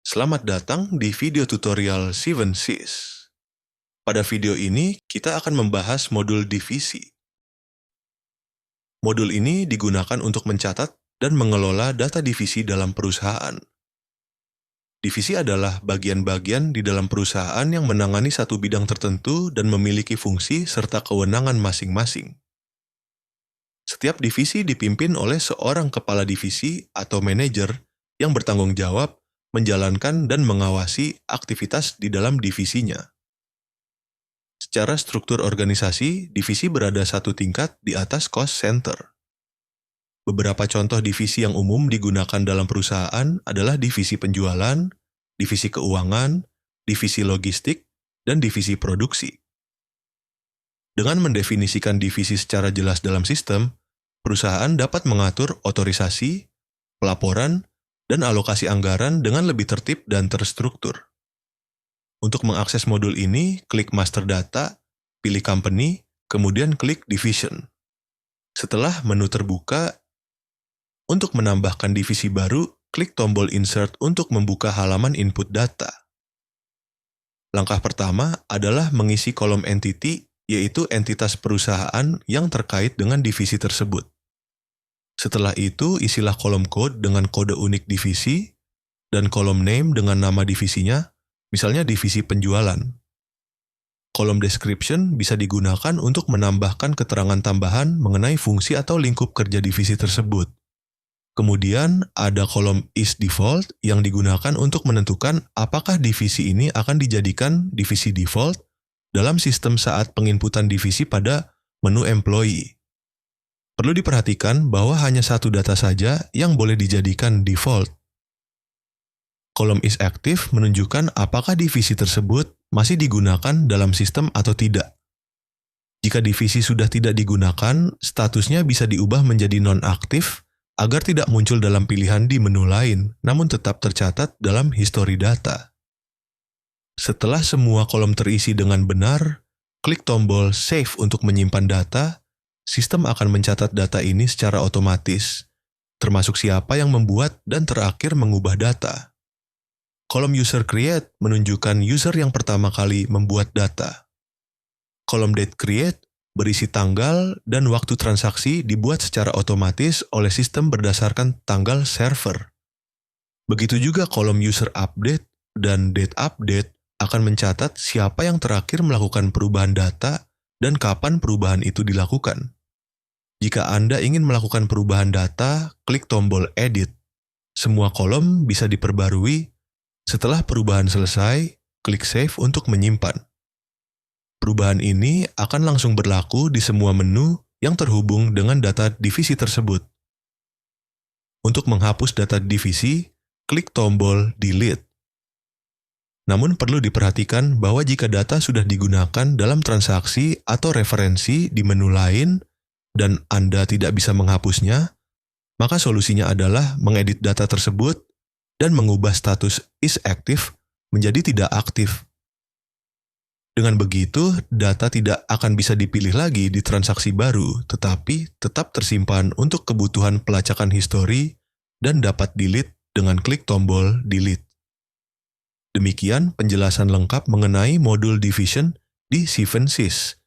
Selamat datang di video tutorial 7sys. Pada video ini, kita akan membahas modul divisi. Modul ini digunakan untuk mencatat dan mengelola data divisi dalam perusahaan. Divisi adalah bagian-bagian di dalam perusahaan yang menangani satu bidang tertentu dan memiliki fungsi serta kewenangan masing-masing. Setiap divisi dipimpin oleh seorang kepala divisi atau manajer yang bertanggung jawab menjalankan dan mengawasi aktivitas di dalam divisinya. Secara struktur organisasi, divisi berada satu tingkat di atas cost center. Beberapa contoh divisi yang umum digunakan dalam perusahaan adalah divisi penjualan, divisi keuangan, divisi logistik, dan divisi produksi. Dengan mendefinisikan divisi secara jelas dalam sistem, perusahaan dapat mengatur otorisasi, pelaporan, dan alokasi anggaran dengan lebih tertib dan terstruktur. Untuk mengakses modul ini, klik Master Data, pilih Company, kemudian klik Division. Setelah menu terbuka, untuk menambahkan divisi baru, klik tombol Insert untuk membuka halaman input data. Langkah pertama adalah mengisi kolom entity, yaitu entitas perusahaan yang terkait dengan divisi tersebut. Setelah itu, isilah kolom code dengan kode unik divisi, dan kolom name dengan nama divisinya, misalnya divisi penjualan. Kolom description bisa digunakan untuk menambahkan keterangan tambahan mengenai fungsi atau lingkup kerja divisi tersebut. Kemudian, ada kolom is default yang digunakan untuk menentukan apakah divisi ini akan dijadikan divisi default dalam sistem saat penginputan divisi pada menu employee. Perlu diperhatikan bahwa hanya satu data saja yang boleh dijadikan default. Kolom is active menunjukkan apakah divisi tersebut masih digunakan dalam sistem atau tidak. Jika divisi sudah tidak digunakan, statusnya bisa diubah menjadi non-aktif agar tidak muncul dalam pilihan di menu lain, namun tetap tercatat dalam histori data. Setelah semua kolom terisi dengan benar, klik tombol Save untuk menyimpan data. Sistem akan mencatat data ini secara otomatis, termasuk siapa yang membuat dan terakhir mengubah data. Kolom User Create menunjukkan user yang pertama kali membuat data. Kolom Date Create berisi tanggal dan waktu transaksi dibuat secara otomatis oleh sistem berdasarkan tanggal server. Begitu juga kolom User Update dan Date Update akan mencatat siapa yang terakhir melakukan perubahan data dan kapan perubahan itu dilakukan. Jika Anda ingin melakukan perubahan data, klik tombol Edit. Semua kolom bisa diperbarui. Setelah perubahan selesai, klik Save untuk menyimpan. Perubahan ini akan langsung berlaku di semua menu yang terhubung dengan data divisi tersebut. Untuk menghapus data divisi, klik tombol Delete. Namun perlu diperhatikan bahwa jika data sudah digunakan dalam transaksi atau referensi di menu lain, dan Anda tidak bisa menghapusnya, maka solusinya adalah mengedit data tersebut dan mengubah status is active menjadi tidak aktif. Dengan begitu, data tidak akan bisa dipilih lagi di transaksi baru, tetapi tetap tersimpan untuk kebutuhan pelacakan histori dan dapat delete dengan klik tombol Delete. Demikian penjelasan lengkap mengenai modul division di 7sys.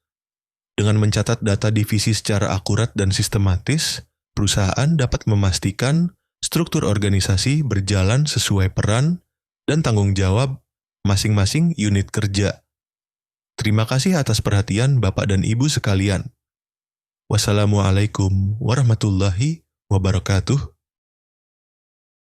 Dengan mencatat data divisi secara akurat dan sistematis, perusahaan dapat memastikan struktur organisasi berjalan sesuai peran dan tanggung jawab masing-masing unit kerja. Terima kasih atas perhatian Bapak dan Ibu sekalian. Wassalamualaikum warahmatullahi wabarakatuh.